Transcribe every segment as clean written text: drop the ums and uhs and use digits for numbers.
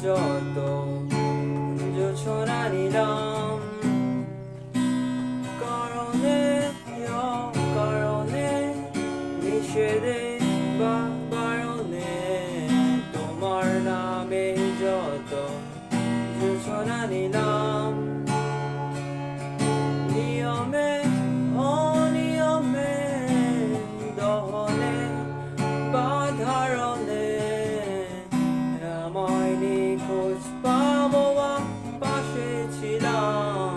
যত জোছনা নিলাম কারণে কারণে নিষেধে বা বারণে তোমার নামে যত জোছনা নিলাম নিয়মে অনিয়মে দহনে বা ধারণে আমায় নিখোঁজ পাবো পাশে ছিলাম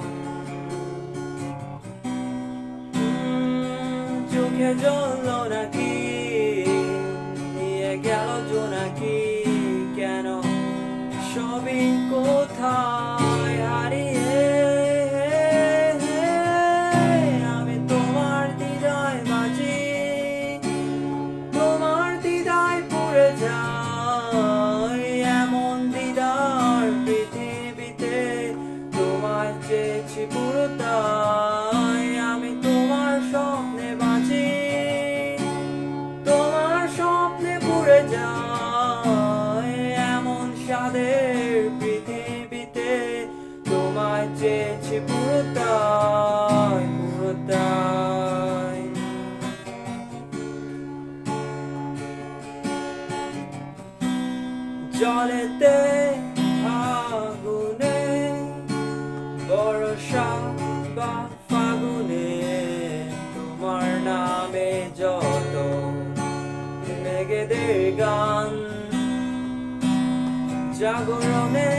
চোখে জ্বললো নাকি নিয়ে গেল জোনাকি কেন সবই কোথায় হারিয়ে আমি তোমার দ্বিধায় বাঁচি তোমার দ্বিধায় পড়ে যাই এমন দ্বিধার পৃথিবীতে তোমায় চেয়েছি পুরোটাই আমি তোমার স্বপ্নে বাঁচি তোমার স্বপ্নে পড়ে যাই এমন স্বাদের পৃথিবীতে তোমায় চেয়েছি পুরোটাই পুরোটাই জলেতে আগুনে বর্ষা বা ফাগুনে তোমার নামে যত মেঘেদের গান জাগরণে